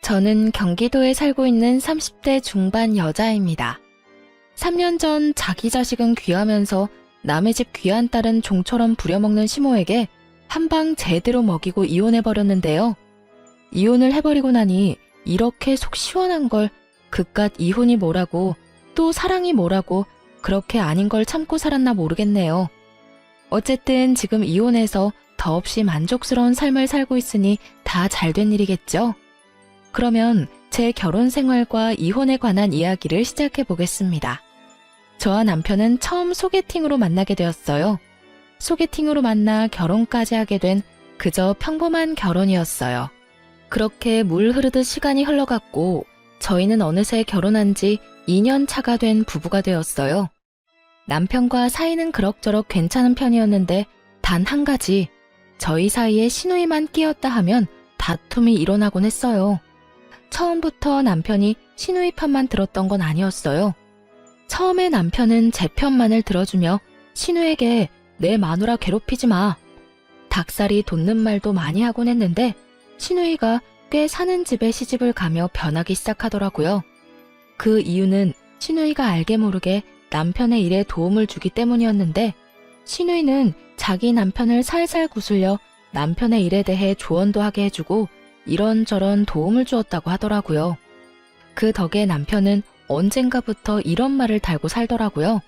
저는 경기도에 살고 있는 30대 중반 여자입니다. 3년 전 자기 자식은 귀하면서 남의 집 귀한 딸은 종처럼 부려먹는 시모에게 한 방 제대로 먹이고 이혼해버렸는데요. 이혼을 해버리고 나니 이렇게 속 시원한 걸 그깟 이혼이 뭐라고 또 사랑이 뭐라고 그렇게 아닌 걸 참고 살았나 모르겠네요. 어쨌든 지금 이혼해서 더없이 만족스러운 삶을 살고 있으니 다 잘된 일이겠죠? 그러면 제 결혼 생활과 이혼에 관한 이야기를 시작해 보겠습니다. 저와 남편은 처음 소개팅으로 만나게 되었어요. 소개팅으로 만나 결혼까지 하게 된 그저 평범한 결혼이었어요. 그렇게 물 흐르듯 시간이 흘러갔고 저희는 어느새 결혼한 지 2년 차가 된 부부가 되었어요. 남편과 사이는 그럭저럭 괜찮은 편이었는데 단 한 가지, 저희 사이에 시누이만 끼었다 하면 다툼이 일어나곤 했어요. 처음부터 남편이 시누이 편만 들었던 건 아니었어요. 처음에 남편은 제 편만을 들어주며 시누에게 내 마누라 괴롭히지 마. 닭살이 돋는 말도 많이 하곤 했는데 시누이가 꽤 사는 집에 시집을 가며 변하기 시작하더라고요. 그 이유는 시누이가 알게 모르게 남편의 일에 도움을 주기 때문이었는데 시누이는 자기 남편을 살살 구슬려 남편의 일에 대해 조언도 하게 해주고 이런저런 도움을 주었다고 하더라고요. 그 덕에 남편은 언젠가부터 이런 말을 달고 살더라고요.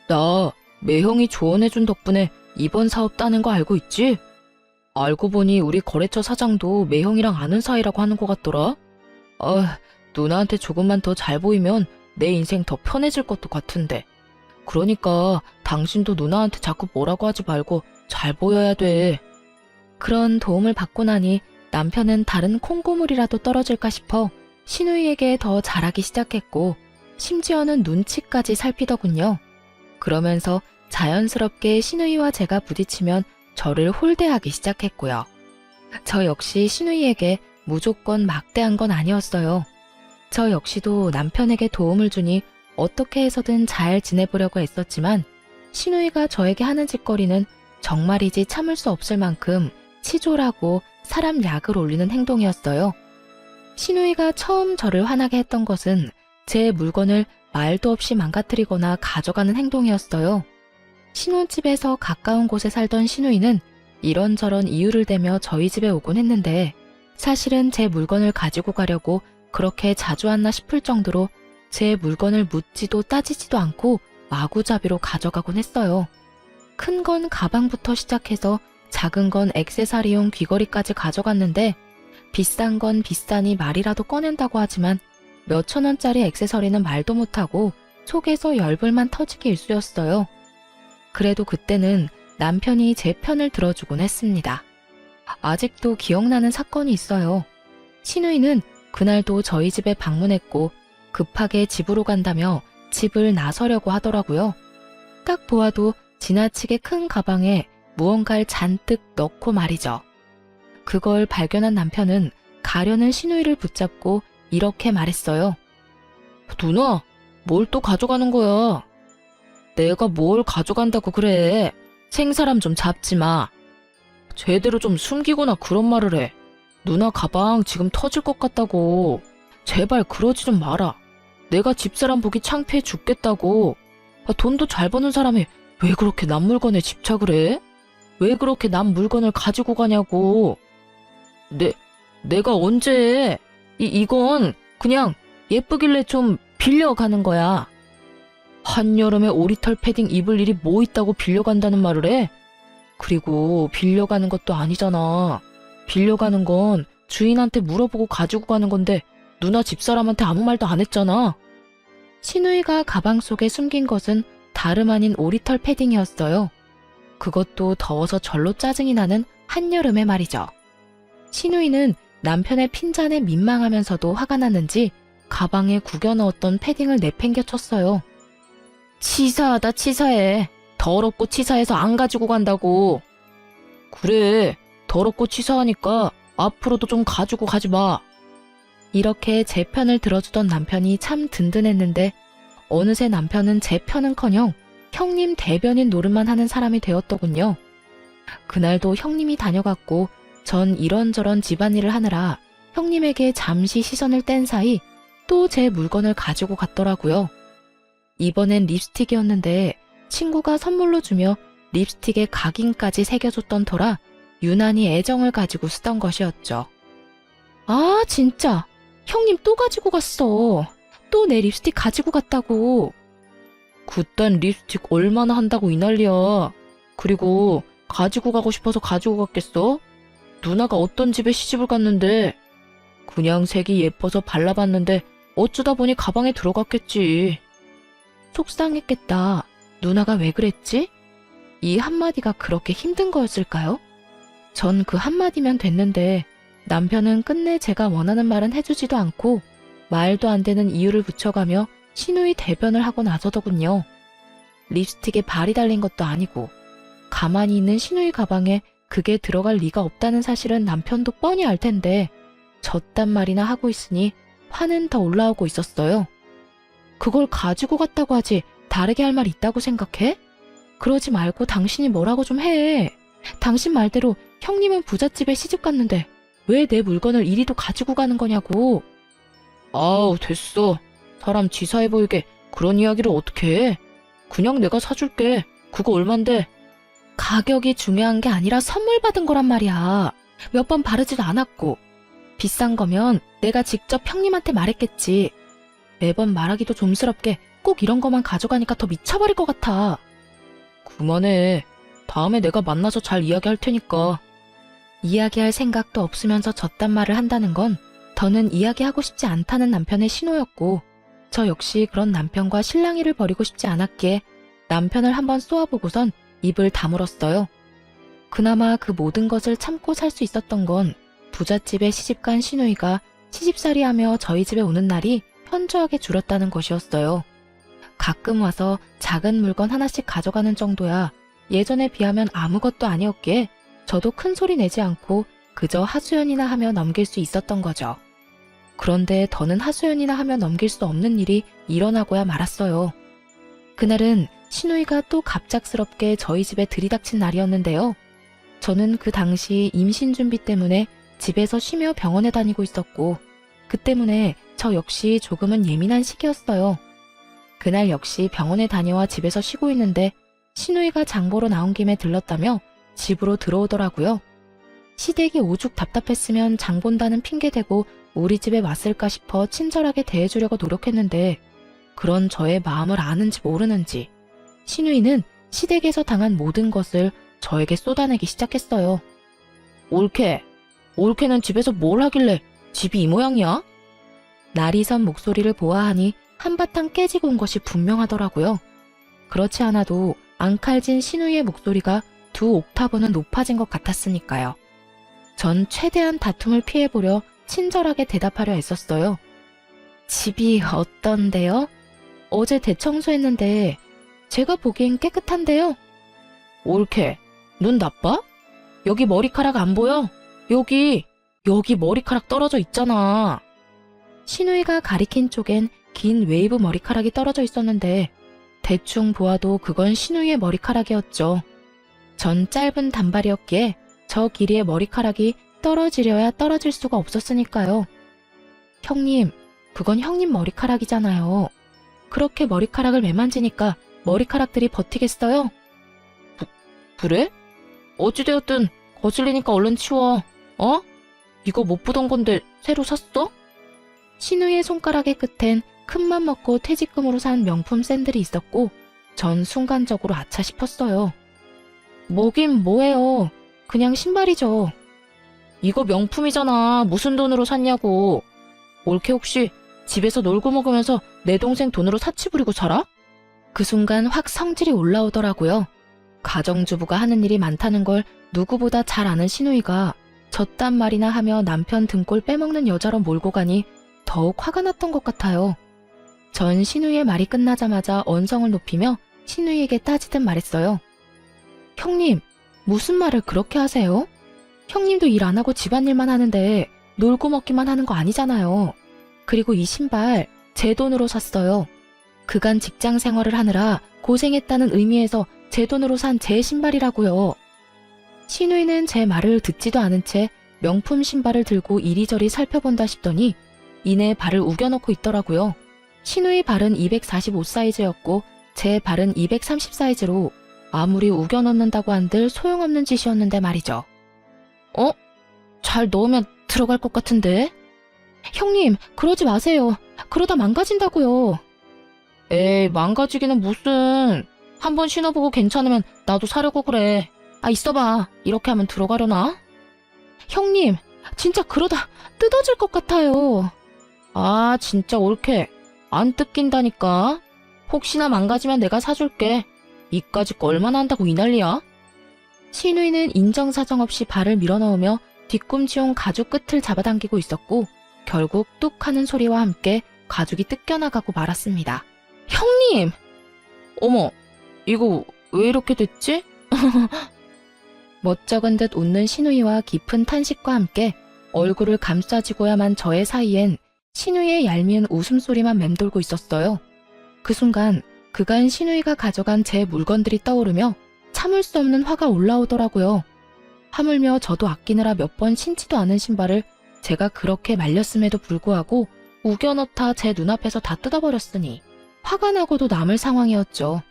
나 매형이 조언해준 덕분에 이번 사업 따는 거 알고 있지? 알고 보니 우리 거래처 사장도 매형이랑 아는 사이라고 하는 것 같더라. 누나한테 조금만 더 잘 보이면 내 인생 더 편해질 것도 같은데. 그러니까 당신도 누나한테 자꾸 뭐라고 하지 말고 잘 보여야 돼. 그런 도움을 받고 나니 남편은 다른 콩고물이라도 떨어질까 싶어 시누이에게 더 잘하기 시작했고 심지어는 눈치까지 살피더군요. 그러면서 자연스럽게 시누이와 제가 부딪히면 저를 홀대하기 시작했고요. 저 역시 시누이에게 무조건 막대한 건 아니었어요. 저 역시도 남편에게 도움을 주니 어떻게 해서든 잘 지내보려고 애썼지만 시누이가 저에게 하는 짓거리는 정말이지 참을 수 없을 만큼 치졸하고 사람 약을 올리는 행동이었어요. 시누이가 처음 저를 화나게 했던 것은 제 물건을 말도 없이 망가뜨리거나 가져가는 행동이었어요. 신혼집에서 가까운 곳에 살던 시누이는 이런저런 이유를 대며 저희 집에 오곤 했는데 사실은 제 물건을 가지고 가려고 그렇게 자주 왔나 싶을 정도로 제 물건을 묻지도 따지지도 않고 마구잡이로 가져가곤 했어요. 큰 건 가방부터 시작해서 작은 건 액세서리용 귀걸이까지 가져갔는데 비싼 건 비싸니 말이라도 꺼낸다고 하지만 몇천 원짜리 액세서리는 말도 못하고 속에서 열불만 터지기 일쑤였어요. 그래도 그때는 남편이 제 편을 들어주곤 했습니다. 아직도 기억나는 사건이 있어요. 시누이는 그날도 저희 집에 방문했고 급하게 집으로 간다며 집을 나서려고 하더라고요. 딱 보아도 지나치게 큰 가방에 무언가를 잔뜩 넣고 말이죠. 그걸 발견한 남편은 가려는 시누이를 붙잡고 이렇게 말했어요. 누나, 뭘 또 가져가는 거야? 내가 뭘 가져간다고 그래. 생사람 좀 잡지 마. 제대로 좀 숨기거나 그런 말을 해. 누나 가방 지금 터질 것 같다고. 제발 그러지 좀 마라. 내가 집사람 보기 창피해 죽겠다고. 돈도 잘 버는 사람이 왜 그렇게 남 물건에 집착을 해? 왜 그렇게 남 물건을 가지고 가냐고. 내가 언제 해? 이건 그냥 예쁘길래 좀 빌려가는 거야. 한여름에 오리털 패딩 입을 일이 뭐 있다고 빌려간다는 말을 해? 그리고 빌려가는 것도 아니잖아. 빌려가는 건 주인한테 물어보고 가지고 가는 건데 누나 집사람한테 아무 말도 안 했잖아. 시누이가 가방 속에 숨긴 것은 다름 아닌 오리털 패딩이었어요. 그것도 더워서 절로 짜증이 나는 한여름에 말이죠. 시누이는 남편의 핀잔에 민망하면서도 화가 났는지 가방에 구겨 넣었던 패딩을 내팽개쳤어요. 치사하다 치사해. 더럽고 치사해서 안 가지고 간다고. 그래, 더럽고 치사하니까 앞으로도 좀 가지고 가지 마. 이렇게 제 편을 들어주던 남편이 참 든든했는데 어느새 남편은 제 편은커녕 형님 대변인 노릇만 하는 사람이 되었더군요. 그날도 형님이 다녀갔고 전 이런저런 집안일을 하느라 형님에게 잠시 시선을 뗀 사이 또 제 물건을 가지고 갔더라고요. 이번엔 립스틱이었는데 친구가 선물로 주며 립스틱에 각인까지 새겨줬던 터라 유난히 애정을 가지고 쓰던 것이었죠. 아, 진짜. 형님 또 가지고 갔어. 또 내 립스틱 가지고 갔다고. 그딴 립스틱 얼마나 한다고 이 난리야. 그리고 가지고 가고 싶어서 가지고 갔겠어? 누나가 어떤 집에 시집을 갔는데 그냥 색이 예뻐서 발라봤는데 어쩌다 보니 가방에 들어갔겠지. 속상했겠다. 누나가 왜 그랬지? 이 한마디가 그렇게 힘든 거였을까요? 전 그 한마디면 됐는데 남편은 끝내 제가 원하는 말은 해주지도 않고 말도 안 되는 이유를 붙여가며 시누이 대변을 하고 나서더군요. 립스틱에 발이 달린 것도 아니고 가만히 있는 시누이 가방에 그게 들어갈 리가 없다는 사실은 남편도 뻔히 알 텐데 저딴 말이나 하고 있으니 화는 더 올라오고 있었어요. 그걸 가지고 갔다고 하지 다르게 할 말 있다고 생각해? 그러지 말고 당신이 뭐라고 좀 해. 당신 말대로 형님은 부잣집에 시집 갔는데 왜 내 물건을 이리도 가지고 가는 거냐고. 아우, 됐어. 사람 치사해 보이게 그런 이야기를 어떻게 해. 그냥 내가 사줄게. 그거 얼만데? 가격이 중요한 게 아니라 선물 받은 거란 말이야. 몇 번 바르지도 않았고. 비싼 거면 내가 직접 형님한테 말했겠지. 매번 말하기도 좀스럽게 꼭 이런 거만 가져가니까 더 미쳐버릴 것 같아. 그만해. 다음에 내가 만나서 잘 이야기할 테니까. 이야기할 생각도 없으면서 저딴 말을 한다는 건 더는 이야기하고 싶지 않다는 남편의 신호였고 저 역시 그런 남편과 실랑이를 벌이고 싶지 않았기에 남편을 한번 쏘아보고선 입을 다물었어요. 그나마 그 모든 것을 참고 살 수 있었던 건 부잣집에 시집간 시누이가 시집살이하며 저희 집에 오는 날이 현저하게 줄었다는 것이었어요. 가끔 와서 작은 물건 하나씩 가져가는 정도야 예전에 비하면 아무것도 아니었기에 저도 큰 소리 내지 않고 그저 하소연이나 하며 넘길 수 있었던 거죠. 그런데 더는 하소연이나 하며 넘길 수 없는 일이 일어나고야 말았어요. 그날은 시누이가 또 갑작스럽게 저희 집에 들이닥친 날이었는데요. 저는 그 당시 임신 준비 때문에 집에서 쉬며 병원에 다니고 있었고 그 때문에 저 역시 조금은 예민한 시기였어요. 그날 역시 병원에 다녀와 집에서 쉬고 있는데 시누이가 장 보러 나온 김에 들렀다며 집으로 들어오더라고요. 시댁이 오죽 답답했으면 장 본다는 핑계 대고 우리 집에 왔을까 싶어 친절하게 대해주려고 노력했는데 그런 저의 마음을 아는지 모르는지 시누이는 시댁에서 당한 모든 것을 저에게 쏟아내기 시작했어요. 올케는 집에서 뭘 하길래 집이 이 모양이야? 날이 선 목소리를 보아하니 한바탕 깨지고 온 것이 분명하더라고요. 그렇지 않아도 앙칼진 시누이의 목소리가 2옥타브는 높아진 것 같았으니까요. 전 최대한 다툼을 피해보려 친절하게 대답하려 애썼어요. 집이 어떤데요? 어제 대청소했는데 제가 보기엔 깨끗한데요. 올케, 눈 나빠? 여기 머리카락 안 보여? 여기 머리카락 떨어져 있잖아. 시누이가 가리킨 쪽엔 긴 웨이브 머리카락이 떨어져 있었는데 대충 보아도 그건 시누이의 머리카락이었죠. 전 짧은 단발이었기에 저 길이의 머리카락이 떨어지려야 떨어질 수가 없었으니까요. 형님, 그건 형님 머리카락이잖아요. 그렇게 머리카락을 매만지니까 머리카락들이 버티겠어요? 그래? 어찌되었든 거슬리니까 얼른 치워. 어? 이거 못 보던 건데 새로 샀어? 시누이의 손가락의 끝엔 큰맘 먹고 퇴직금으로 산 명품 샌들이 있었고 전 순간적으로 아차 싶었어요. 뭐긴 뭐예요. 그냥 신발이죠. 이거 명품이잖아. 무슨 돈으로 샀냐고. 올케 혹시 집에서 놀고 먹으면서 내 동생 돈으로 사치 부리고 살아? 그 순간 확 성질이 올라오더라고요. 가정주부가 하는 일이 많다는 걸 누구보다 잘 아는 시누이가 저딴 말이나 하며 남편 등골 빼먹는 여자로 몰고 가니 더욱 화가 났던 것 같아요. 전 시누이의 말이 끝나자마자 언성을 높이며 시누이에게 따지듯 말했어요. 형님, 무슨 말을 그렇게 하세요? 형님도 일 안 하고 집안일만 하는데 놀고 먹기만 하는 거 아니잖아요. 그리고 이 신발 제 돈으로 샀어요. 그간 직장 생활을 하느라 고생했다는 의미에서 제 돈으로 산 제 신발이라고요. 시누이는 제 말을 듣지도 않은 채 명품 신발을 들고 이리저리 살펴본다 싶더니 이내 발을 우겨넣고 있더라고요. 신우의 발은 245 사이즈였고 제 발은 230 사이즈로 아무리 우겨넣는다고 한들 소용없는 짓이었는데 말이죠. 잘 넣으면 들어갈 것 같은데? 형님, 그러지 마세요. 그러다 망가진다고요. 에이, 망가지기는 무슨. 한번 신어보고 괜찮으면 나도 사려고 그래. 있어봐. 이렇게 하면 들어가려나? 형님, 진짜 그러다 뜯어질 것 같아요. 진짜 옳게. 안 뜯긴다니까. 혹시나 망가지면 내가 사줄게. 이까짓 거 얼마나 한다고 이 난리야? 신우이는 인정사정 없이 발을 밀어넣으며 뒤꿈치용 가죽 끝을 잡아당기고 있었고 결국 뚝 하는 소리와 함께 가죽이 뜯겨나가고 말았습니다. 형님! 어머, 이거 왜 이렇게 됐지? 멋쩍은 듯 웃는 신우이와 깊은 탄식과 함께 얼굴을 감싸지고야만 저의 사이엔 신우이의 얄미운 웃음소리만 맴돌고 있었어요. 그 순간 그간 신우이가 가져간 제 물건들이 떠오르며 참을 수 없는 화가 올라오더라고요. 하물며 저도 아끼느라 몇 번 신지도 않은 신발을 제가 그렇게 말렸음에도 불구하고 우겨넣다 제 눈앞에서 다 뜯어버렸으니 화가 나고도 남을 상황이었죠.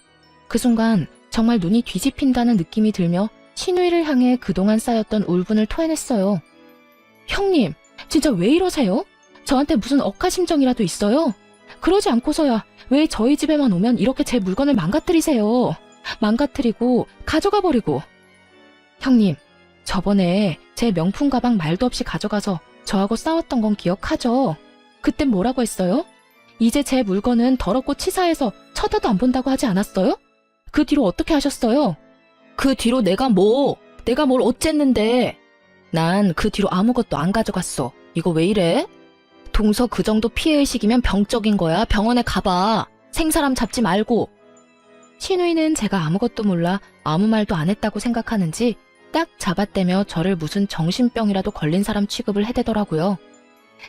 그 순간 정말 눈이 뒤집힌다는 느낌이 들며 신우이를 향해 그동안 쌓였던 울분을 토해냈어요. 형님, 진짜 왜 이러세요? 저한테 무슨 억하심정이라도 있어요? 그러지 않고서야 왜 저희 집에만 오면 이렇게 제 물건을 망가뜨리세요? 망가뜨리고 가져가 버리고. 형님, 저번에 제 명품 가방 말도 없이 가져가서 저하고 싸웠던 건 기억하죠? 그땐 뭐라고 했어요? 이제 제 물건은 더럽고 치사해서 쳐다도 안 본다고 하지 않았어요? 그 뒤로 어떻게 하셨어요? 그 뒤로 내가 뭘 어쨌는데. 난 그 뒤로 아무것도 안 가져갔어. 이거 왜 이래? 동서 그 정도 피해의식이면 병적인 거야. 병원에 가봐. 생사람 잡지 말고. 신우이는 제가 아무것도 몰라 아무 말도 안 했다고 생각하는지 딱 잡아떼며 저를 무슨 정신병이라도 걸린 사람 취급을 해대더라고요.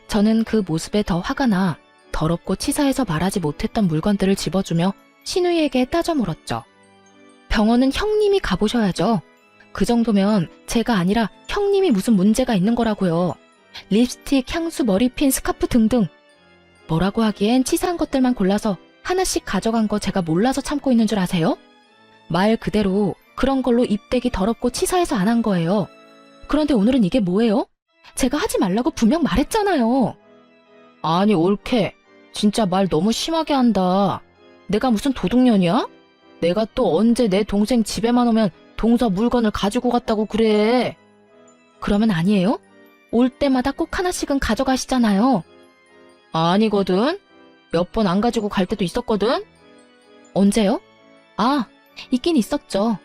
저는 그 모습에 더 화가 나 더럽고 치사해서 말하지 못했던 물건들을 집어주며 신우이에게 따져 물었죠. 병원은 형님이 가보셔야죠. 그 정도면 제가 아니라 형님이 무슨 문제가 있는 거라고요. 립스틱, 향수, 머리핀, 스카프 등등. 뭐라고 하기엔 치사한 것들만 골라서 하나씩 가져간 거 제가 몰라서 참고 있는 줄 아세요? 말 그대로 그런 걸로 입대기 더럽고 치사해서 안 한 거예요. 그런데 오늘은 이게 뭐예요? 제가 하지 말라고 분명 말했잖아요. 아니, 옳게. 진짜 말 너무 심하게 한다. 내가 무슨 도둑년이야? 내가 또 언제 내 동생 집에만 오면 동서 물건을 가지고 갔다고 그래. 그러면 아니에요? 올 때마다 꼭 하나씩은 가져가시잖아요. 아니거든. 몇 번 안 가지고 갈 때도 있었거든. 언제요? 있긴 있었죠.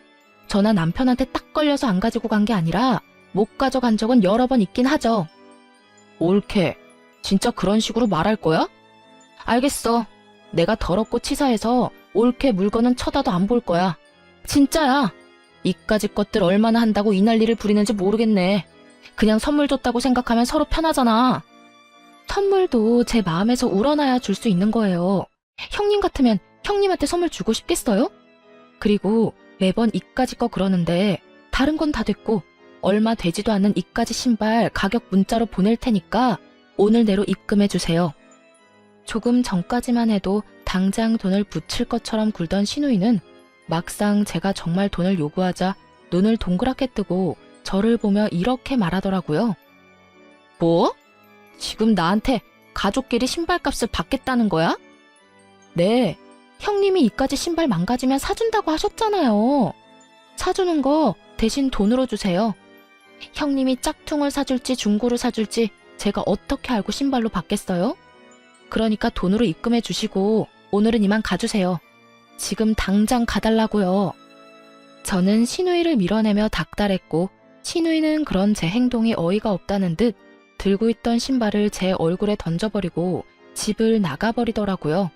저나 남편한테 딱 걸려서 안 가지고 간 게 아니라 못 가져간 적은 여러 번 있긴 하죠. 옳게. 진짜 그런 식으로 말할 거야? 알겠어. 내가 더럽고 치사해서 옳게 물건은 쳐다도 안 볼 거야. 진짜야. 이까짓 것들 얼마나 한다고 이 난리를 부리는지 모르겠네. 그냥 선물 줬다고 생각하면 서로 편하잖아. 선물도 제 마음에서 우러나야 줄 수 있는 거예요. 형님 같으면 형님한테 선물 주고 싶겠어요? 그리고 매번 이까짓 거 그러는데 다른 건 다 됐고 얼마 되지도 않는 이까짓 신발 가격 문자로 보낼 테니까 오늘 내로 입금해 주세요. 조금 전까지만 해도 당장 돈을 붙일 것처럼 굴던 신우이는 막상 제가 정말 돈을 요구하자 눈을 동그랗게 뜨고 저를 보며 이렇게 말하더라고요. 뭐? 지금 나한테 가족끼리 신발값을 받겠다는 거야? 네, 형님이 이까지 신발 망가지면 사준다고 하셨잖아요. 사주는 거 대신 돈으로 주세요. 형님이 짝퉁을 사줄지 중고를 사줄지 제가 어떻게 알고 신발로 받겠어요? 그러니까 돈으로 입금해 주시고 오늘은 이만 가주세요. 지금 당장 가달라고요. 저는 신우이를 밀어내며 닥달했고 신우이는 그런 제 행동이 어이가 없다는 듯 들고 있던 신발을 제 얼굴에 던져버리고 집을 나가버리더라고요.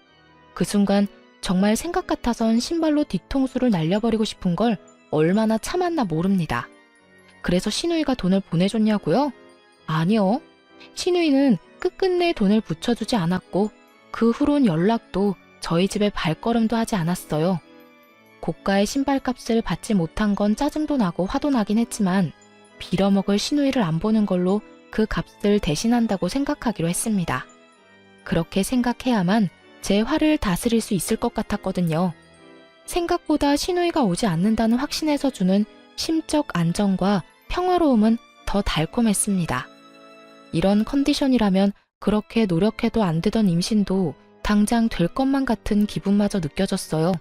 그 순간 정말 생각 같아선 신발로 뒤통수를 날려버리고 싶은 걸 얼마나 참았나 모릅니다. 그래서 신우이가 돈을 보내줬냐고요? 아니요. 신우이는 끝끝내 돈을 붙여주지 않았고 그 후론 연락도 저희 집에 발걸음도 하지 않았어요. 고가의 신발값을 받지 못한 건 짜증도 나고 화도 나긴 했지만 빌어먹을 시누이를 안 보는 걸로 그 값을 대신한다고 생각하기로 했습니다. 그렇게 생각해야만 제 화를 다스릴 수 있을 것 같았거든요. 생각보다 시누이가 오지 않는다는 확신에서 주는 심적 안정과 평화로움은 더 달콤했습니다. 이런 컨디션이라면 그렇게 노력해도 안 되던 임신도 당장 될 것만 같은 기분마저 느껴졌어요.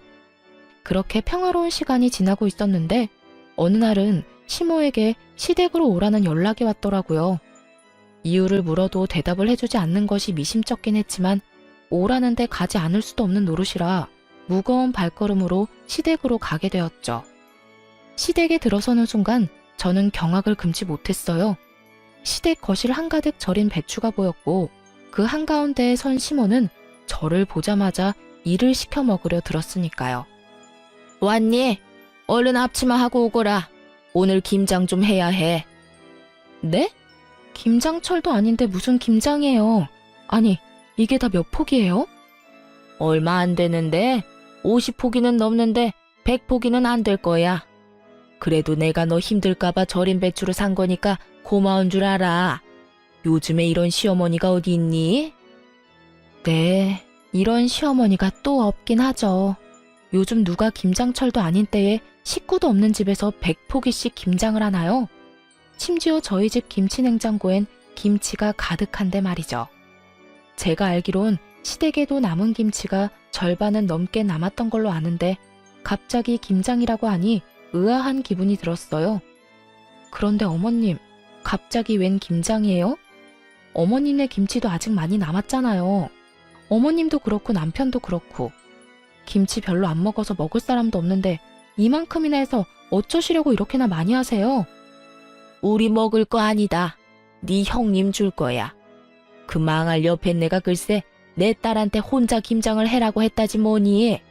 그렇게 평화로운 시간이 지나고 있었는데 어느 날은 시모에게 시댁으로 오라는 연락이 왔더라고요. 이유를 물어도 대답을 해주지 않는 것이 미심쩍긴 했지만 오라는데 가지 않을 수도 없는 노릇이라 무거운 발걸음으로 시댁으로 가게 되었죠. 시댁에 들어서는 순간 저는 경악을 금치 못했어요. 시댁 거실 한가득 절인 배추가 보였고 그 한가운데에 선 시모는 저를 보자마자 일을 시켜 먹으려 들었으니까요. 왔니? 얼른 앞치마 하고 오거라. 오늘 김장 좀 해야 해. 네? 김장철도 아닌데 무슨 김장이에요. 아니, 이게 다 몇 포기예요? 얼마 안 되는데 50포기는 넘는데 100포기는 안 될 거야. 그래도 내가 너 힘들까봐 절인 배추를 산 거니까 고마운 줄 알아. 요즘에 이런 시어머니가 어디 있니? 네, 이런 시어머니가 또 없긴 하죠. 요즘 누가 김장철도 아닌 때에 식구도 없는 집에서 100포기씩 김장을 하나요? 심지어 저희 집 김치냉장고엔 김치가 가득한데 말이죠. 제가 알기론 시댁에도 남은 김치가 절반은 넘게 남았던 걸로 아는데 갑자기 김장이라고 하니 의아한 기분이 들었어요. 그런데 어머님, 갑자기 웬 김장이에요? 어머님네 김치도 아직 많이 남았잖아요. 어머님도 그렇고 남편도 그렇고. 김치 별로 안 먹어서 먹을 사람도 없는데 이만큼이나 해서 어쩌시려고 이렇게나 많이 하세요? 우리 먹을 거 아니다. 네 형님 줄 거야. 그 망할 옆에 내가 글쎄 내 딸한테 혼자 김장을 해라고 했다지 뭐니.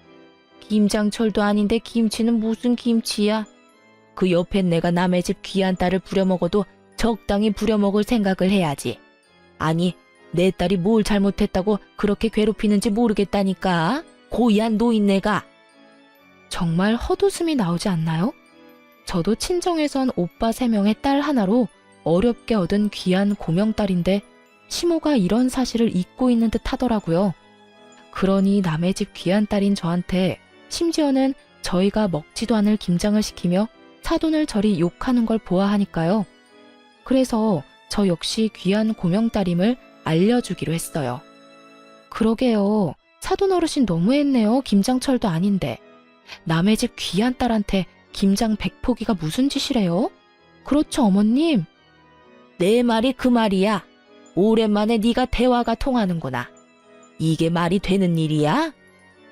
김장철도 아닌데 김치는 무슨 김치야. 그 옆에 내가 남의 집 귀한 딸을 부려먹어도 적당히 부려먹을 생각을 해야지. 아니, 내 딸이 뭘 잘못했다고 그렇게 괴롭히는지 모르겠다니까. 고이한 노인네가. 정말 헛웃음이 나오지 않나요? 저도 친정에선 오빠 3명의 딸 하나로 어렵게 얻은 귀한 고명딸인데 시모가 이런 사실을 잊고 있는 듯 하더라고요. 그러니 남의 집 귀한 딸인 저한테 심지어는 저희가 먹지도 않을 김장을 시키며 사돈을 저리 욕하는 걸 보아하니까요. 그래서 저 역시 귀한 고명딸임을 알려주기로 했어요. 그러게요. 사돈 어르신 너무했네요. 김장철도 아닌데. 남의 집 귀한 딸한테 김장 100포기가 무슨 짓이래요? 그렇죠, 어머님? 내 말이 그 말이야. 오랜만에 네가 대화가 통하는구나. 이게 말이 되는 일이야?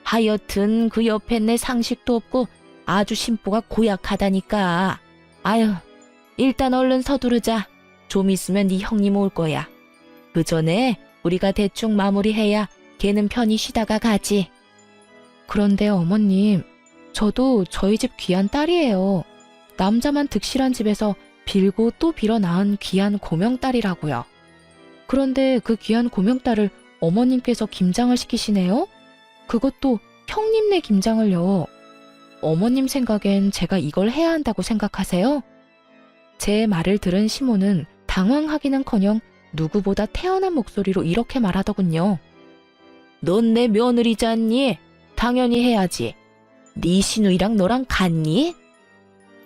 하여튼 그 옆에 내 상식도 없고 아주 심보가 고약하다니까. 아유, 일단 얼른 서두르자. 좀 있으면 네 형님 올 거야. 그 전에 우리가 대충 마무리해야 걔는 편히 쉬다가 가지. 그런데 어머님, 저도 저희 집 귀한 딸이에요. 남자만 득실한 집에서 빌고 또 빌어 낳은 귀한 고명딸이라고요. 그런데 그 귀한 고명딸을 어머님께서 김장을 시키시네요? 그것도 형님네 김장을요. 어머님 생각엔 제가 이걸 해야 한다고 생각하세요? 제 말을 들은 시모는 당황하기는커녕 누구보다 태연한 목소리로 이렇게 말하더군요. 넌 내 며느리잖니? 당연히 해야지. 네 시누이랑 너랑 같니?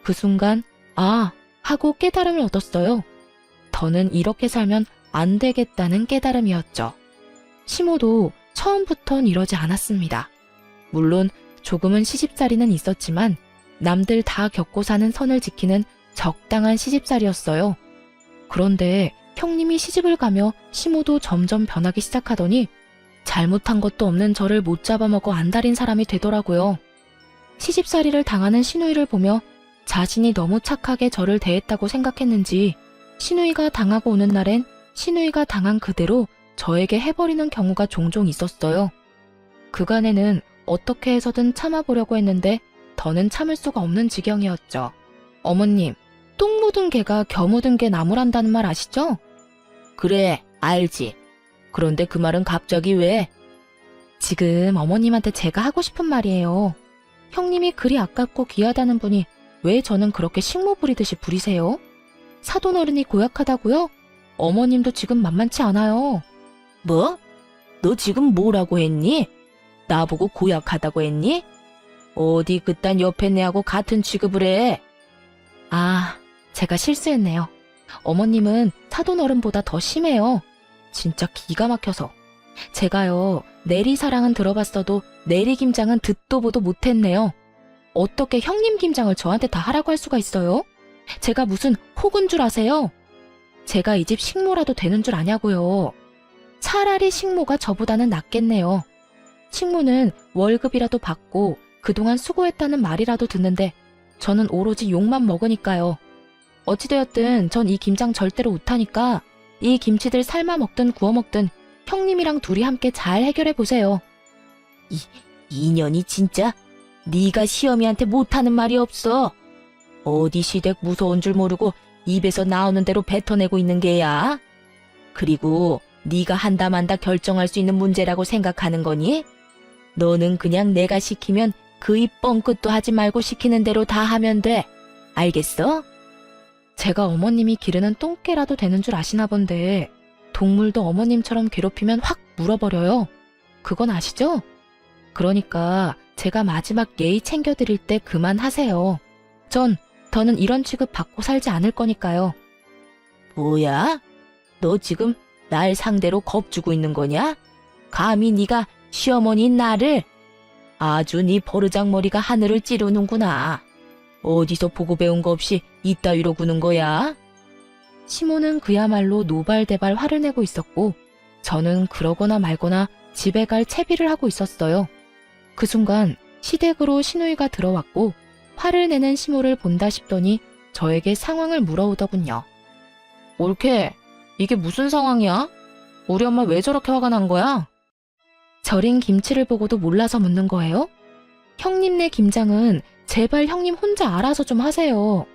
그 순간 아 하고 깨달음을 얻었어요. 더는 이렇게 살면 안 되겠다는 깨달음이었죠. 시모도 처음부턴 이러지 않았습니다. 물론 조금은 시집살이는 있었지만 남들 다 겪고 사는 선을 지키는 적당한 시집살이였어요. 그런데 형님이 시집을 가며 시모도 점점 변하기 시작하더니 잘못한 것도 없는 저를 못 잡아먹어 안달인 사람이 되더라고요. 시집살이를 당하는 시누이를 보며 자신이 너무 착하게 저를 대했다고 생각했는지 시누이가 당하고 오는 날엔 시누이가 당한 그대로 저에게 해버리는 경우가 종종 있었어요. 그간에는 어떻게 해서든 참아보려고 했는데 더는 참을 수가 없는 지경이었죠. 어머님, 똥 묻은 개가 겨 묻은 개 나무란다는 말 아시죠? 그래, 알지. 그런데 그 말은 갑자기 왜? 지금 어머님한테 제가 하고 싶은 말이에요. 형님이 그리 아깝고 귀하다는 분이 왜 저는 그렇게 식모 부리듯이 부리세요? 사돈어른이 고약하다고요? 어머님도 지금 만만치 않아요. 뭐? 너 지금 뭐라고 했니? 나보고 고약하다고 했니? 어디 그딴 옆에 내하고 같은 취급을 해? 아, 제가 실수했네요. 어머님은 사돈어른보다 더 심해요. 진짜 기가 막혀서. 제가요, 내리사랑은 들어봤어도 내리김장은 듣도 보도 못했네요. 어떻게 형님 김장을 저한테 다 하라고 할 수가 있어요? 제가 무슨 혹은 줄 아세요? 제가 이 집 식모라도 되는 줄 아냐고요. 차라리 식모가 저보다는 낫겠네요. 식모는 월급이라도 받고 그동안 수고했다는 말이라도 듣는데 저는 오로지 욕만 먹으니까요. 어찌되었든 전 이 김장 절대로 못하니까 이 김치들 삶아 먹든 구워 먹든 형님이랑 둘이 함께 잘 해결해 보세요. 이년이 진짜 네가 시어미한테 못하는 말이 없어. 어디 시댁 무서운 줄 모르고 입에서 나오는 대로 뱉어내고 있는 게야. 그리고 네가 한다 만다 결정할 수 있는 문제라고 생각하는 거니? 너는 그냥 내가 시키면 그 입 뻥끗도 하지 말고 시키는 대로 다 하면 돼. 알겠어? 제가 어머님이 기르는 똥개라도 되는 줄 아시나 본데 동물도 어머님처럼 괴롭히면 확 물어버려요. 그건 아시죠? 그러니까 제가 마지막 예의 챙겨드릴 때 그만하세요. 더는 이런 취급 받고 살지 않을 거니까요. 뭐야? 너 지금 날 상대로 겁주고 있는 거냐? 감히 네가 시어머니인 나를? 아주 네 버르장머리가 하늘을 찌르는구나. 어디서 보고 배운 거 없이 이따위로 구는 거야? 시모는 그야말로 노발대발 화를 내고 있었고 저는 그러거나 말거나 집에 갈 채비를 하고 있었어요. 그 순간 시댁으로 시누이가 들어왔고 화를 내는 시모를 본다 싶더니 저에게 상황을 물어오더군요. 옳게, 이게 무슨 상황이야? 우리 엄마 왜 저렇게 화가 난 거야? 절인 김치를 보고도 몰라서 묻는 거예요? 형님네 김장은 제발 형님 혼자 알아서 좀 하세요.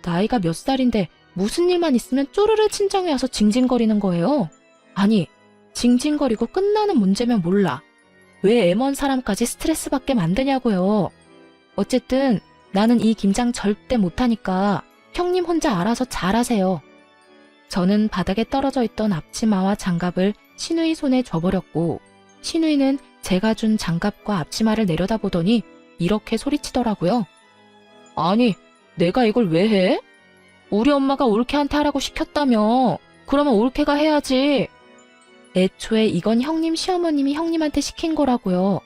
나이가 몇 살인데 무슨 일만 있으면 쪼르르 친정에 와서 징징거리는 거예요. 아니, 징징거리고 끝나는 문제면 몰라. 왜 애먼 사람까지 스트레스 받게 만드냐고요. 어쨌든 나는 이 김장 절대 못하니까 형님 혼자 알아서 잘하세요. 저는 바닥에 떨어져 있던 앞치마와 장갑을 시누이 손에 줘버렸고 시누이는 제가 준 장갑과 앞치마를 내려다보더니 이렇게 소리치더라고요. 아니, 내가 이걸 왜 해? 우리 엄마가 올케한테 하라고 시켰다며. 그러면 올케가 해야지. 애초에 이건 형님 시어머님이 형님한테 시킨 거라고요.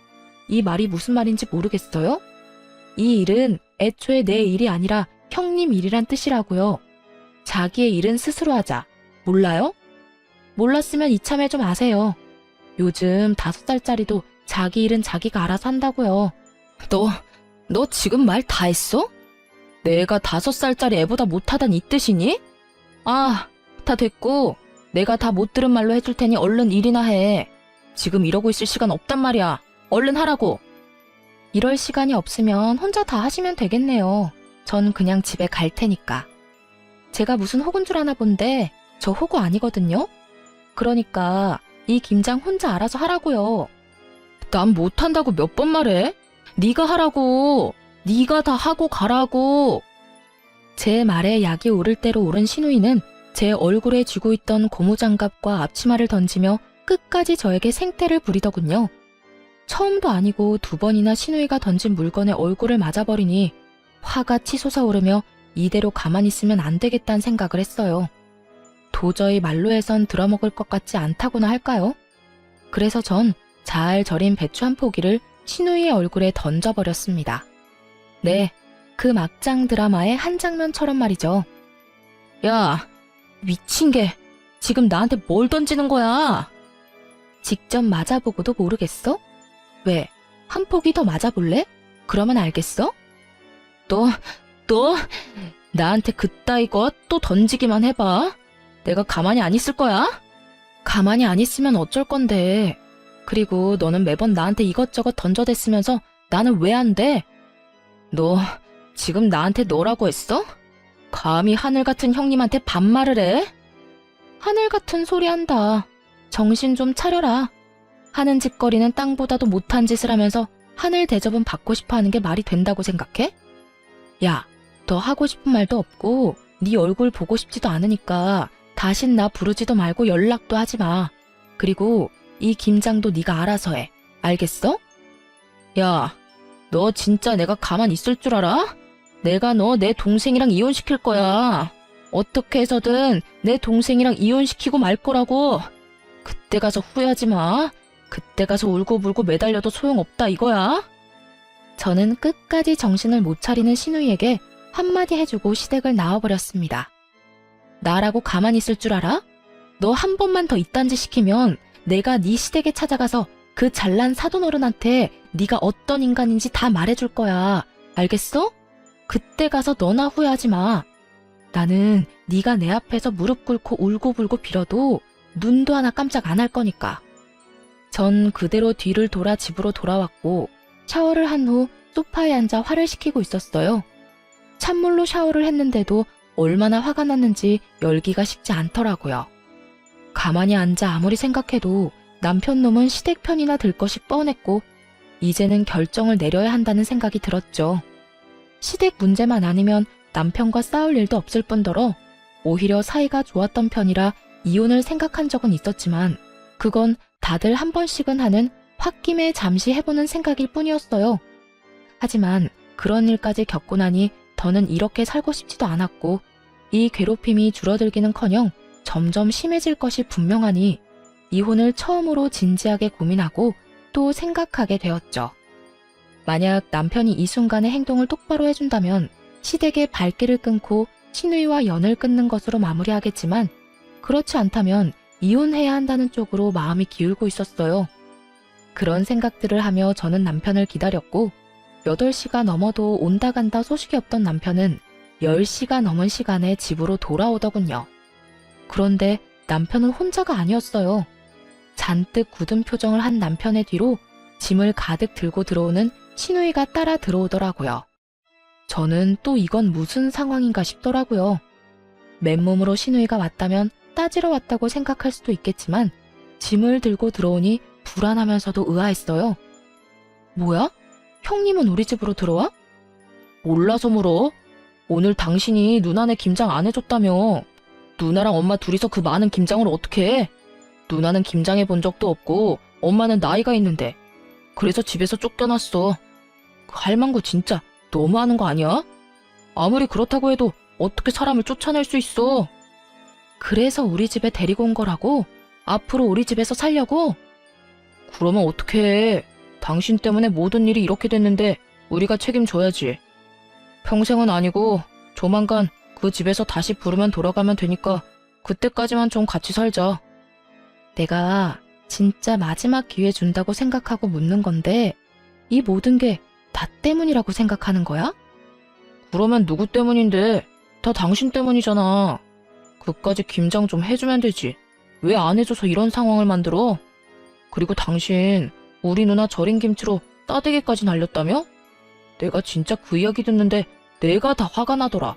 이 말이 무슨 말인지 모르겠어요? 이 일은 애초에 내 일이 아니라 형님 일이란 뜻이라고요. 자기의 일은 스스로 하자. 몰라요? 몰랐으면 이참에 좀 아세요. 요즘 5살짜리도 자기 일은 자기가 알아서 한다고요. 너 지금 말 다 했어? 내가 5살짜리 애보다 못하단 이 뜻이니? 아, 다 됐고 내가 다 못 들은 말로 해줄 테니 얼른 일이나 해. 지금 이러고 있을 시간 없단 말이야. 얼른 하라고. 이럴 시간이 없으면 혼자 다 하시면 되겠네요. 전 그냥 집에 갈 테니까. 제가 무슨 호구인 줄 아나 본데 저 호구 아니거든요. 그러니까 이 김장 혼자 알아서 하라고요. 난 못한다고 몇 번 말해? 네가 하라고. 네가 다 하고 가라고. 제 말에 약이 오를 대로 오른 시누이는 제 얼굴에 쥐고 있던 고무장갑과 앞치마를 던지며 끝까지 저에게 생태를 부리더군요. 처음도 아니고 2번이나 시누이가 던진 물건에 얼굴을 맞아버리니 화가 치솟아 오르며 이대로 가만히 있으면 안 되겠다는 생각을 했어요. 도저히 말로 해선 들어먹을 것 같지 않다고나 할까요? 그래서 전 잘 절인 배추 한 포기를 시누이의 얼굴에 던져버렸습니다. 네, 그 막장 드라마의 한 장면처럼 말이죠. 야, 미친 게 지금 나한테 뭘 던지는 거야? 직접 맞아보고도 모르겠어? 왜? 한 포기 더 맞아볼래? 그러면 알겠어? 너 나한테 그따위 거 또 던지기만 해봐. 내가 가만히 안 있을 거야? 가만히 안 있으면 어쩔 건데. 그리고 너는 매번 나한테 이것저것 던져댔으면서 나는 왜 안 돼? 너 지금 나한테 너라고 했어? 감히 하늘 같은 형님한테 반말을 해? 하늘 같은 소리 한다. 정신 좀 차려라. 하는 짓거리는 땅보다도 못한 짓을 하면서 하늘 대접은 받고 싶어 하는 게 말이 된다고 생각해? 야, 너 하고 싶은 말도 없고 네 얼굴 보고 싶지도 않으니까 다신 나 부르지도 말고 연락도 하지 마. 그리고 이 김장도 네가 알아서 해. 알겠어? 야, 너 진짜 내가 가만 있을 줄 알아? 내가 너 내 동생이랑 이혼시킬 거야. 어떻게 해서든 내 동생이랑 이혼시키고 말 거라고. 그때 가서 후회하지 마. 그때 가서 울고불고 매달려도 소용없다 이거야. 저는 끝까지 정신을 못 차리는 신우이에게 한마디 해주고 시댁을 나와버렸습니다. 나라고 가만히 있을 줄 알아? 너 한 번만 더 이딴 짓 시키면 내가 네 시댁에 찾아가서 그 잘난 사돈어른한테 네가 어떤 인간인지 다 말해줄 거야. 알겠어? 그때 가서 너나 후회하지 마. 나는 네가 내 앞에서 무릎 꿇고 울고불고 빌어도 눈도 하나 깜짝 안 할 거니까. 전 그대로 뒤를 돌아 집으로 돌아왔고 샤워를 한 후 소파에 앉아 화를 식히고 있었어요. 찬물로 샤워를 했는데도 얼마나 화가 났는지 열기가 식지 않더라고요. 가만히 앉아 아무리 생각해도 남편 놈은 시댁 편이나 들 것이 뻔했고 이제는 결정을 내려야 한다는 생각이 들었죠. 시댁 문제만 아니면 남편과 싸울 일도 없을 뿐더러 오히려 사이가 좋았던 편이라 이혼을 생각한 적은 있었지만 그건 다들 한 번씩은 하는 홧김에 잠시 해보는 생각일 뿐이었어요. 하지만 그런 일까지 겪고 나니 더는 이렇게 살고 싶지도 않았고 이 괴롭힘이 줄어들기는커녕 점점 심해질 것이 분명하니 이혼을 처음으로 진지하게 고민하고 또 생각하게 되었죠. 만약 남편이 이 순간의 행동을 똑바로 해준다면 시댁의 발길을 끊고 신우이와 연을 끊는 것으로 마무리하겠지만 그렇지 않다면 이혼해야 한다는 쪽으로 마음이 기울고 있었어요. 그런 생각들을 하며 저는 남편을 기다렸고 8시가 넘어도 온다 간다 소식이 없던 남편은 10시가 넘은 시간에 집으로 돌아오더군요. 그런데 남편은 혼자가 아니었어요. 잔뜩 굳은 표정을 한 남편의 뒤로 짐을 가득 들고 들어오는 신우이가 따라 들어오더라고요. 저는 또 이건 무슨 상황인가 싶더라고요. 맨몸으로 신우이가 왔다면 따지러 왔다고 생각할 수도 있겠지만 짐을 들고 들어오니 불안하면서도 의아했어요. 뭐야? 형님은 우리 집으로 들어와? 몰라서 물어. 오늘 당신이 누나네 김장 안 해줬다며. 누나랑 엄마 둘이서 그 많은 김장을 어떻게 해? 누나는 김장해 본 적도 없고 엄마는 나이가 있는데. 그래서 집에서 쫓겨났어. 그 할망구 진짜 너무하는 거 아니야? 아무리 그렇다고 해도 어떻게 사람을 쫓아낼 수 있어? 그래서 우리 집에 데리고 온 거라고? 앞으로 우리 집에서 살려고? 그러면 어떡해. 당신 때문에 모든 일이 이렇게 됐는데 우리가 책임져야지. 평생은 아니고 조만간 그 집에서 다시 부르면 돌아가면 되니까 그때까지만 좀 같이 살자. 내가 진짜 마지막 기회 준다고 생각하고 묻는 건데 이 모든 게 나 때문이라고 생각하는 거야? 그러면 누구 때문인데? 다 당신 때문이잖아. 그까지 김장 좀 해주면 되지. 왜 안 해줘서 이런 상황을 만들어? 그리고 당신 우리 누나 절인 김치로 따대기까지 날렸다며? 내가 진짜 그 이야기 듣는데 내가 다 화가 나더라.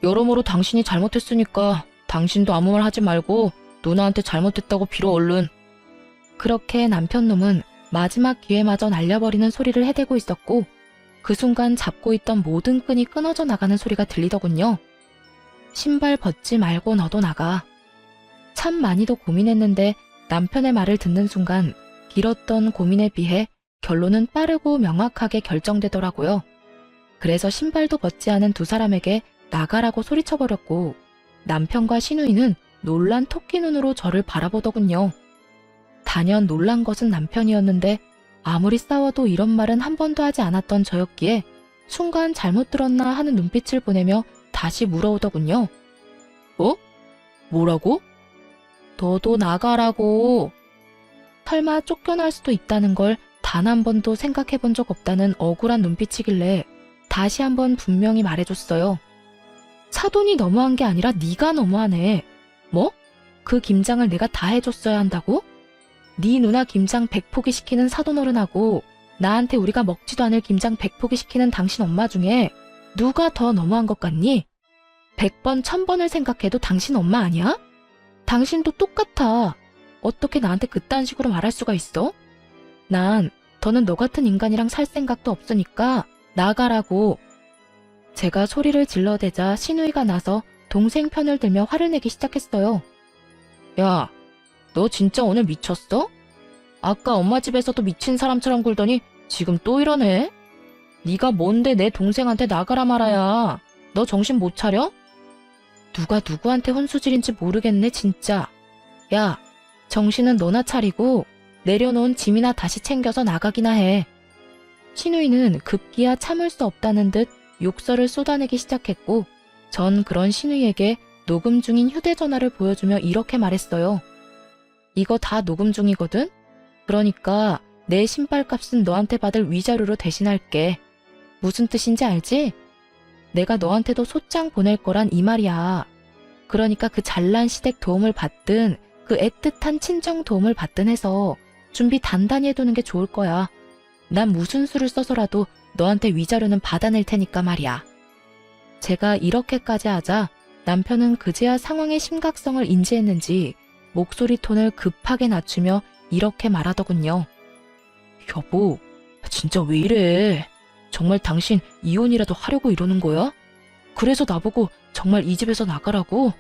여러모로 당신이 잘못했으니까 당신도 아무 말 하지 말고 누나한테 잘못했다고 빌어 얼른. 그렇게 남편놈은 마지막 기회마저 날려버리는 소리를 해대고 있었고 그 순간 잡고 있던 모든 끈이 끊어져 나가는 소리가 들리더군요. 신발 벗지 말고 너도 나가. 참 많이도 고민했는데 남편의 말을 듣는 순간 길었던 고민에 비해 결론은 빠르고 명확하게 결정되더라고요. 그래서 신발도 벗지 않은 두 사람에게 나가라고 소리쳐버렸고 남편과 신우이는 놀란 토끼 눈으로 저를 바라보더군요. 단연 놀란 것은 남편이었는데 아무리 싸워도 이런 말은 한 번도 하지 않았던 저였기에 순간 잘못 들었나 하는 눈빛을 보내며 다시 물어오더군요. 어? 뭐라고? 너도 나가라고. 설마 쫓겨날 수도 있다는 걸 단 한 번도 생각해 본 적 없다는 억울한 눈빛이길래 다시 한번 분명히 말해줬어요. 사돈이 너무한 게 아니라 네가 너무하네. 뭐? 그 김장을 내가 다 해줬어야 한다고? 네 누나 김장 100포기 시키는 사돈어른하고 나한테 우리가 먹지도 않을 김장 100포기 시키는 당신 엄마 중에 누가 더 너무한 것 같니? 100번 1000번을 생각해도 당신 엄마 아니야? 당신도 똑같아. 어떻게 나한테 그딴 식으로 말할 수가 있어? 난 더는 너 같은 인간이랑 살 생각도 없으니까 나가라고. 제가 소리를 질러대자 신우이가 나서 동생 편을 들며 화를 내기 시작했어요. 야, 너 진짜 오늘 미쳤어? 아까 엄마 집에서도 미친 사람처럼 굴더니 지금 또 이러네? 네가 뭔데 내 동생한테 나가라 말아야. 너 정신 못 차려? 누가 누구한테 혼수질인지 모르겠네 진짜. 야, 정신은 너나 차리고 내려놓은 짐이나 다시 챙겨서 나가기나 해. 신우이는 급기야 참을 수 없다는 듯 욕설을 쏟아내기 시작했고 전 그런 신우이에게 녹음 중인 휴대전화를 보여주며 이렇게 말했어요. 이거 다 녹음 중이거든? 그러니까 내 신발값은 너한테 받을 위자료로 대신할게. 무슨 뜻인지 알지? 내가 너한테도 소장 보낼 거란 이 말이야. 그러니까 그 잘난 시댁 도움을 받든 그 애틋한 친정 도움을 받든 해서 준비 단단히 해두는 게 좋을 거야. 난 무슨 수를 써서라도 너한테 위자료는 받아낼 테니까 말이야. 제가 이렇게까지 하자 남편은 그제야 상황의 심각성을 인지했는지 목소리 톤을 급하게 낮추며 이렇게 말하더군요. 여보, 진짜 왜 이래? 정말 당신 이혼이라도 하려고 이러는 거야? 그래서 나보고 정말 이 집에서 나가라고?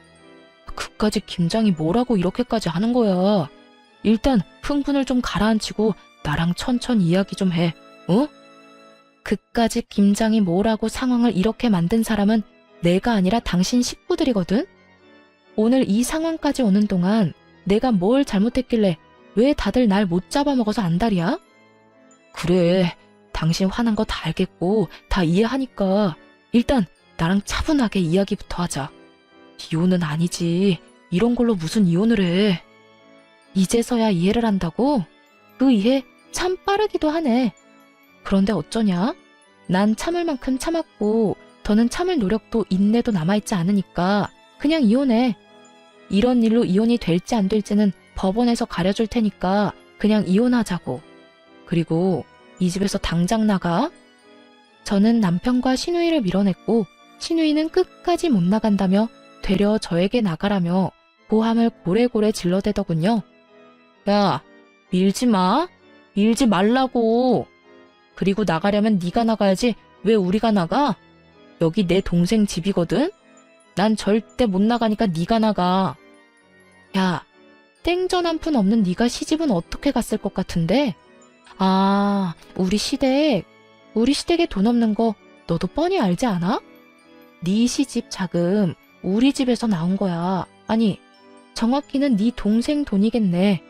그까짓 김장이 뭐라고 이렇게까지 하는 거야? 일단 흥분을 좀 가라앉히고 나랑 천천히 이야기 좀 해, 어? 그까짓 김장이 뭐라고 상황을 이렇게 만든 사람은 내가 아니라 당신 식구들이거든? 오늘 이 상황까지 오는 동안 내가 뭘 잘못했길래 왜 다들 날 못 잡아먹어서 안달이야? 그래, 당신 화난 거 다 알겠고 다 이해하니까 일단 나랑 차분하게 이야기부터 하자. 이혼은 아니지. 이런 걸로 무슨 이혼을 해. 이제서야 이해를 한다고? 그 이해 참 빠르기도 하네. 그런데 어쩌냐? 난 참을 만큼 참았고 더는 참을 노력도 인내도 남아있지 않으니까 그냥 이혼해. 이런 일로 이혼이 될지 안 될지는 법원에서 가려줄 테니까 그냥 이혼하자고. 그리고 이 집에서 당장 나가. 저는 남편과 신우이를 밀어냈고 신우이는 끝까지 못 나간다며 되려 저에게 나가라며 고함을 고래고래 질러대더군요. 야, 밀지 마. 밀지 말라고. 그리고 나가려면 네가 나가야지 왜 우리가 나가? 여기 내 동생 집이거든? 난 절대 못 나가니까 네가 나가. 야, 땡전 한 푼 없는 네가 시집은 어떻게 갔을 것 같은데? 아, 우리 시댁에 돈 없는 거 너도 뻔히 알지 않아? 네 시집 자금 우리 집에서 나온 거야. 아니, 정확히는 네 동생 돈이겠네.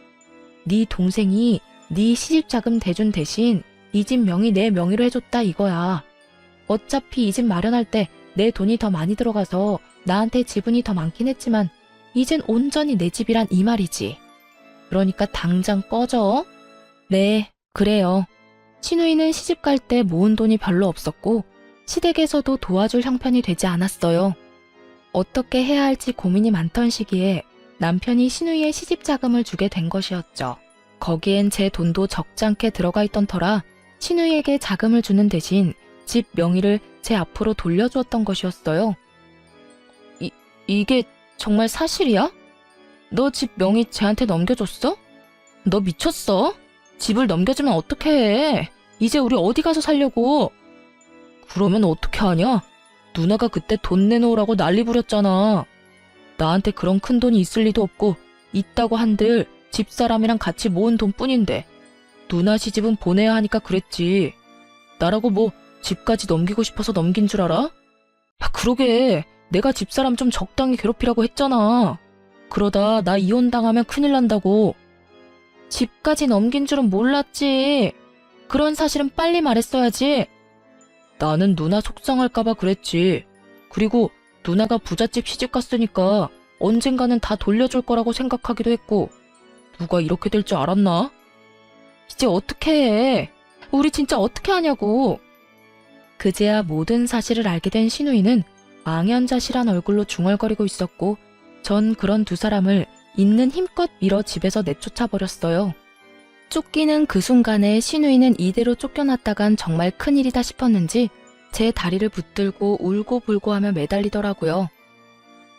네 동생이 네 시집 자금 대준 대신 이 집 명의 내 명의로 해줬다 이거야. 어차피 이 집 마련할 때 내 돈이 더 많이 들어가서 나한테 지분이 더 많긴 했지만 이젠 온전히 내 집이란 이 말이지. 그러니까 당장 꺼져. 네, 그래요. 신우이는 시집 갈 때 모은 돈이 별로 없었고 시댁에서도 도와줄 형편이 되지 않았어요. 어떻게 해야 할지 고민이 많던 시기에 남편이 신우이의 시집 자금을 주게 된 것이었죠. 거기엔 제 돈도 적잖게 들어가 있던 터라 신우이에게 자금을 주는 대신 집 명의를 제 앞으로 돌려주었던 것이었어요. 이게 정말 사실이야? 너 집 명의 쟤한테 넘겨줬어? 너 미쳤어? 집을 넘겨주면 어떡해 해? 이제 우리 어디 가서 살려고? 그러면 어떻게 하냐? 누나가 그때 돈 내놓으라고 난리 부렸잖아. 나한테 그런 큰 돈이 있을 리도 없고 있다고 한들 집사람이랑 같이 모은 돈뿐인데 누나 시집은 보내야 하니까 그랬지. 나라고 뭐 집까지 넘기고 싶어서 넘긴 줄 알아? 야, 그러게 내가 집사람 좀 적당히 괴롭히라고 했잖아. 그러다 나 이혼당하면 큰일 난다고. 집까지 넘긴 줄은 몰랐지. 그런 사실은 빨리 말했어야지. 나는 누나 속상할까봐 그랬지. 그리고 누나가 부잣집 시집 갔으니까 언젠가는 다 돌려줄 거라고 생각하기도 했고 누가 이렇게 될 줄 알았나? 이제 어떻게 해? 우리 진짜 어떻게 하냐고. 그제야 모든 사실을 알게 된 신우이는 망연자실한 얼굴로 중얼거리고 있었고 전 그런 두 사람을 있는 힘껏 밀어 집에서 내쫓아버렸어요. 쫓기는 그 순간에 신우이는 이대로 쫓겨났다간 정말 큰일이다 싶었는지 제 다리를 붙들고 울고불고 하며 매달리더라고요.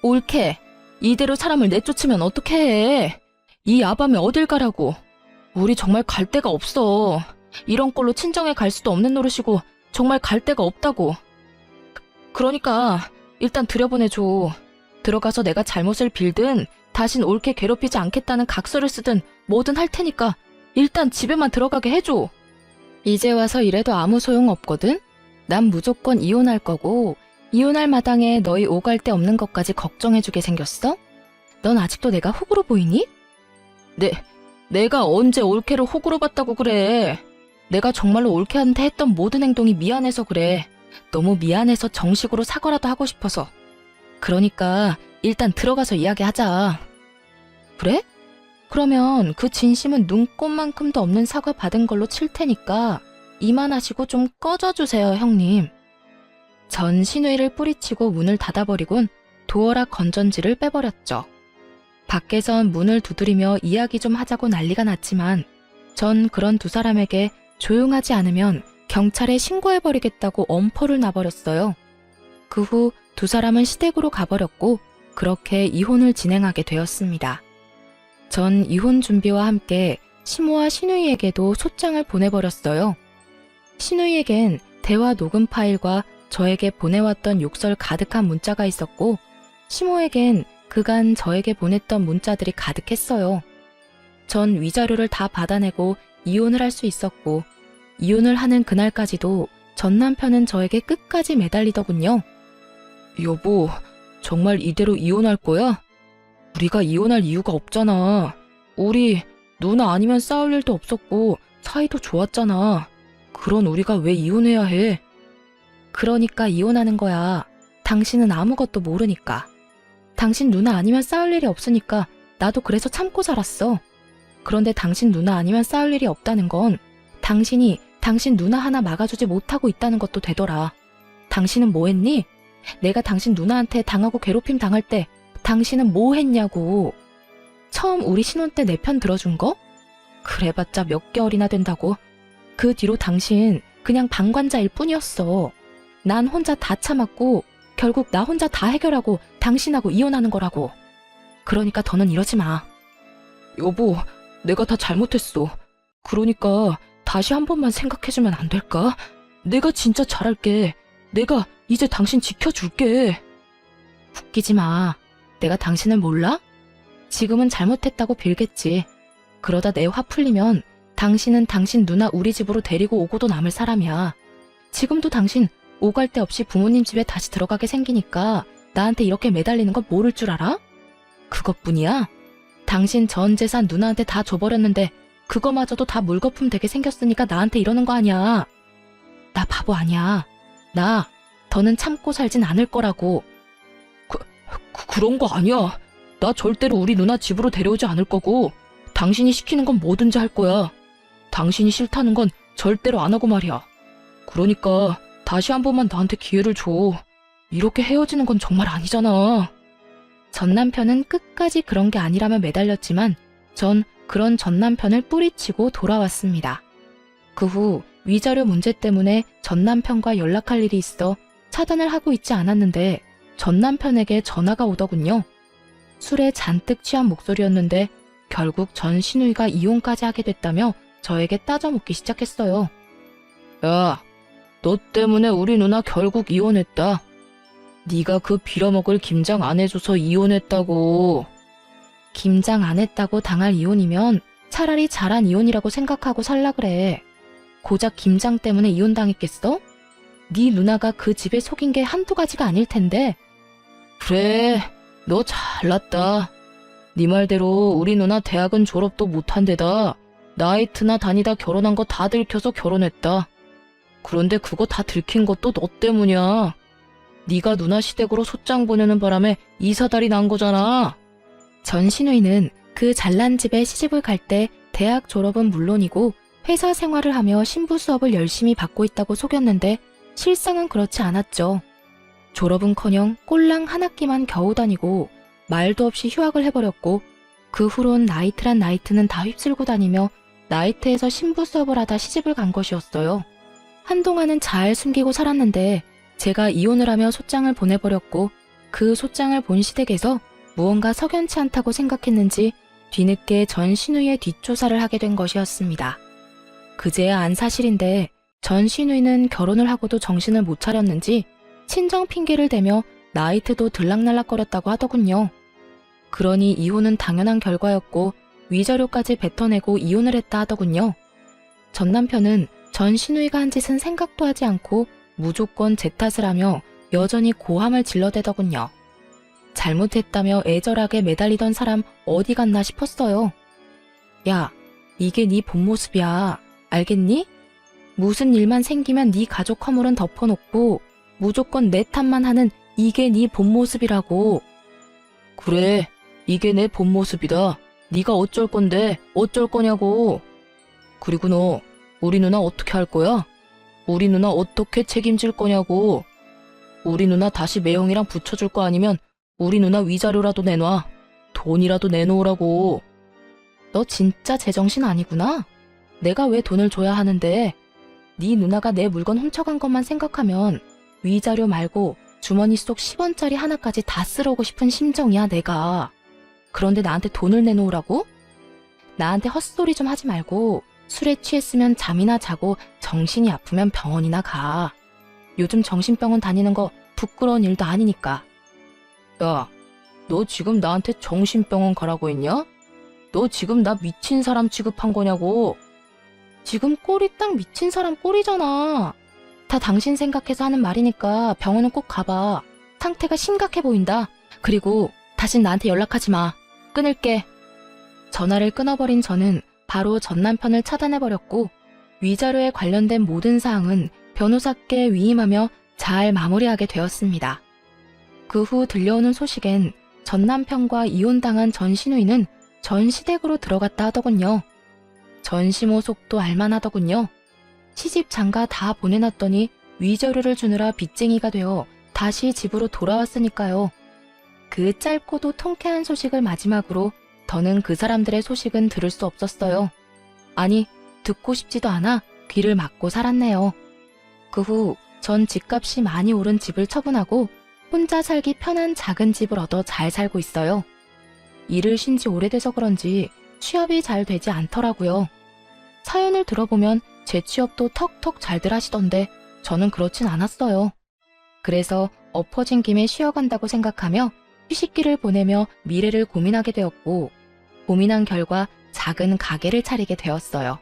옳게 이대로 사람을 내쫓으면 어떻게 해? 이 야밤에 어딜 가라고. 우리 정말 갈 데가 없어. 이런 꼴로 친정에 갈 수도 없는 노릇이고 정말 갈 데가 없다고. 그러니까 일단 들여보내줘. 들어가서 내가 잘못을 빌든 다신 옳게 괴롭히지 않겠다는 각서를 쓰든 뭐든 할 테니까 일단 집에만 들어가게 해줘. 이제 와서 이래도 아무 소용 없거든? 난 무조건 이혼할 거고 이혼할 마당에 너희 오갈 데 없는 것까지 걱정해주게 생겼어? 넌 아직도 내가 호구로 보이니? 내가 언제 올케를 호구로 봤다고 그래. 내가 정말로 올케한테 했던 모든 행동이 미안해서 그래. 너무 미안해서 정식으로 사과라도 하고 싶어서. 그러니까 일단 들어가서 이야기하자. 그래? 그러면 그 진심은 눈꼽만큼도 없는 사과 받은 걸로 칠 테니까 이만하시고 좀 꺼져주세요, 형님. 전 신우이를 뿌리치고 문을 닫아버리곤 도어락 건전지를 빼버렸죠. 밖에선 문을 두드리며 이야기 좀 하자고 난리가 났지만 전 그런 두 사람에게 조용하지 않으면 경찰에 신고해버리겠다고 엄포를 놔버렸어요. 그 후 두 사람은 시댁으로 가버렸고 그렇게 이혼을 진행하게 되었습니다. 전 이혼 준비와 함께 시모와 신우이에게도 소장을 보내버렸어요. 신우이에겐 대화 녹음 파일과 저에게 보내왔던 욕설 가득한 문자가 있었고 시모에겐 그간 저에게 보냈던 문자들이 가득했어요. 전 위자료를 다 받아내고 이혼을 할 수 있었고 이혼을 하는 그날까지도 전 남편은 저에게 끝까지 매달리더군요. 여보, 정말 이대로 이혼할 거야? 우리가 이혼할 이유가 없잖아. 우리 누나 아니면 싸울 일도 없었고 사이도 좋았잖아. 그런 우리가 왜 이혼해야 해? 그러니까 이혼하는 거야. 당신은 아무것도 모르니까. 당신 누나 아니면 싸울 일이 없으니까 나도 그래서 참고 살았어. 그런데 당신 누나 아니면 싸울 일이 없다는 건 당신이 당신 누나 하나 막아주지 못하고 있다는 것도 되더라. 당신은 뭐 했니? 내가 당신 누나한테 당하고 괴롭힘 당할 때 당신은 뭐 했냐고. 처음 우리 신혼 때 내 편 들어준 거? 그래봤자 몇 개월이나 된다고. 그 뒤로 당신 그냥 방관자일 뿐이었어. 난 혼자 다 참았고 결국 나 혼자 다 해결하고 당신하고 이혼하는 거라고. 그러니까 더는 이러지 마. 여보, 내가 다 잘못했어. 그러니까 다시 한 번만 생각해주면 안 될까? 내가 진짜 잘할게. 내가 이제 당신 지켜줄게. 웃기지 마. 내가 당신을 몰라? 지금은 잘못했다고 빌겠지. 그러다 내 화 풀리면 당신은 당신 누나 우리 집으로 데리고 오고도 남을 사람이야. 지금도 당신 오갈 데 없이 부모님 집에 다시 들어가게 생기니까 나한테 이렇게 매달리는 건 모를 줄 알아? 그것뿐이야? 당신 전 재산 누나한테 다 줘버렸는데 그거마저도 다 물거품 되게 생겼으니까 나한테 이러는 거 아니야. 나 바보 아니야. 나 더는 참고 살진 않을 거라고. 그런 거 아니야. 나 절대로 우리 누나 집으로 데려오지 않을 거고 당신이 시키는 건 뭐든지 할 거야. 당신이 싫다는 건 절대로 안 하고 말이야. 그러니까 다시 한 번만 나한테 기회를 줘. 이렇게 헤어지는 건 정말 아니잖아. 전 남편은 끝까지 그런 게 아니라며 매달렸지만 전 그런 전 남편을 뿌리치고 돌아왔습니다. 그 후 위자료 문제 때문에 전 남편과 연락할 일이 있어 차단을 하고 있지 않았는데 전 남편에게 전화가 오더군요. 술에 잔뜩 취한 목소리였는데 결국 전 시누이가 이혼까지 하게 됐다며 저에게 따져묻기 시작했어요. 야, 너 때문에 우리 누나 결국 이혼했다. 네가 그 빌어먹을 김장 안 해줘서 이혼했다고. 김장 안 했다고 당할 이혼이면 차라리 잘한 이혼이라고 생각하고 살라 그래. 고작 김장 때문에 이혼당했겠어? 네 누나가 그 집에 속인 게 한두 가지가 아닐 텐데. 그래, 너 잘났다. 네 말대로 우리 누나 대학은 졸업도 못한 데다 나이트나 다니다 결혼한 거 다 들켜서 결혼했다. 그런데 그거 다 들킨 것도 너 때문이야. 네가 누나 시댁으로 소장 보내는 바람에 이사달이 난 거잖아. 전 시누이는 그 잘난 집에 시집을 갈 때 대학 졸업은 물론이고 회사 생활을 하며 신부 수업을 열심히 받고 있다고 속였는데 실상은 그렇지 않았죠. 졸업은커녕 꼴랑 한 학기만 겨우 다니고 말도 없이 휴학을 해버렸고 그 후론 나이트란 나이트는 다 휩쓸고 다니며 나이트에서 신부 수업을 하다 시집을 간 것이었어요. 한동안은 잘 숨기고 살았는데 제가 이혼을 하며 소장을 보내버렸고 그 소장을 본 시댁에서 무언가 석연치 않다고 생각했는지 뒤늦게 전 시누이의 뒷조사를 하게 된 것이었습니다. 그제야 안 사실인데 전 시누이는 결혼을 하고도 정신을 못 차렸는지 친정 핑계를 대며 나이트도 들락날락거렸다고 하더군요. 그러니 이혼은 당연한 결과였고 위자료까지 뱉어내고 이혼을 했다 하더군요. 전 남편은 전 시누이가 한 짓은 생각도 하지 않고 무조건 제 탓을 하며 여전히 고함을 질러대더군요. 잘못했다며 애절하게 매달리던 사람 어디 갔나 싶었어요. 야, 이게 네 본 모습이야. 알겠니? 무슨 일만 생기면 네 가족 허물은 덮어놓고 무조건 내 탓만 하는 이게 네 본 모습이라고. 그래, 이게 내 본 모습이다. 네가 어쩔 건데 어쩔 거냐고. 그리고 너 우리 누나 어떻게 할 거야? 우리 누나 어떻게 책임질 거냐고. 우리 누나 다시 매형이랑 붙여줄 거 아니면 우리 누나 위자료라도 내놔. 돈이라도 내놓으라고. 너 진짜 제정신 아니구나. 내가 왜 돈을 줘야 하는데. 네 누나가 내 물건 훔쳐간 것만 생각하면 위자료 말고 주머니 속 10원짜리 하나까지 다 쓸어오고 싶은 심정이야 내가. 그런데 나한테 돈을 내놓으라고? 나한테 헛소리 좀 하지 말고 술에 취했으면 잠이나 자고 정신이 아프면 병원이나 가. 요즘 정신병원 다니는 거 부끄러운 일도 아니니까. 야, 너 지금 나한테 정신병원 가라고 했냐? 너 지금 나 미친 사람 취급한 거냐고. 지금 꼴이 딱 미친 사람 꼴이잖아. 다 당신 생각해서 하는 말이니까 병원은 꼭 가봐. 상태가 심각해 보인다. 그리고 다신 나한테 연락하지 마. 끊을게. 전화를 끊어버린 저는 바로 전 남편을 차단해버렸고 위자료에 관련된 모든 사항은 변호사께 위임하며 잘 마무리하게 되었습니다. 그 후 들려오는 소식엔 전 남편과 이혼당한 전 시누이는 전 시댁으로 들어갔다 하더군요. 전 시모 속도 알만하더군요. 시집 장가 다 보내놨더니 위자료를 주느라 빚쟁이가 되어 다시 집으로 돌아왔으니까요. 그 짧고도 통쾌한 소식을 마지막으로 더는 그 사람들의 소식은 들을 수 없었어요. 아니, 듣고 싶지도 않아 귀를 막고 살았네요. 그 후 전 집값이 많이 오른 집을 처분하고 혼자 살기 편한 작은 집을 얻어 잘 살고 있어요. 일을 쉰 지 오래돼서 그런지 취업이 잘 되지 않더라고요. 사연을 들어보면 제 취업도 턱턱 잘들 하시던데 저는 그렇진 않았어요. 그래서 엎어진 김에 쉬어간다고 생각하며 휴식기를 보내며 미래를 고민하게 되었고 고민한 결과 작은 가게를 차리게 되었어요.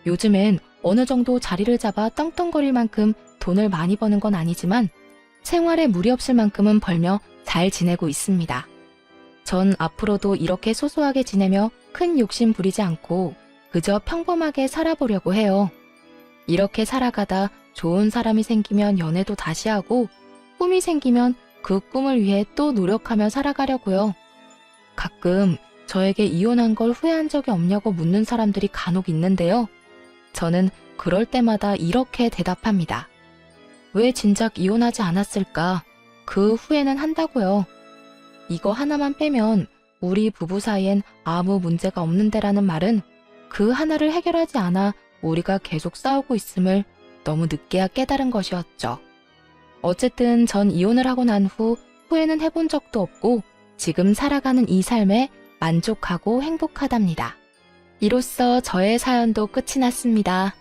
요즘엔 어느 정도 자리를 잡아 떵떵거릴 만큼 돈을 많이 버는 건 아니지만 생활에 무리 없을 만큼은 벌며 잘 지내고 있습니다. 전 앞으로도 이렇게 소소하게 지내며 큰 욕심 부리지 않고 그저 평범하게 살아보려고 해요. 이렇게 살아가다 좋은 사람이 생기면 연애도 다시 하고 꿈이 생기면 그 꿈을 위해 또 노력하며 살아가려고요. 가끔 저에게 이혼한 걸 후회한 적이 없냐고 묻는 사람들이 간혹 있는데요. 저는 그럴 때마다 이렇게 대답합니다. 왜 진작 이혼하지 않았을까? 그 후회는 한다고요. 이거 하나만 빼면 우리 부부 사이엔 아무 문제가 없는데라는 말은 그 하나를 해결하지 않아 우리가 계속 싸우고 있음을 너무 늦게야 깨달은 것이었죠. 어쨌든 전 이혼을 하고 난 후 후회는 해본 적도 없고 지금 살아가는 이 삶에 만족하고 행복하답니다. 이로써 저의 사연도 끝이 났습니다.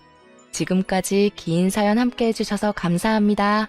지금까지 긴 사연 함께 해주셔서 감사합니다.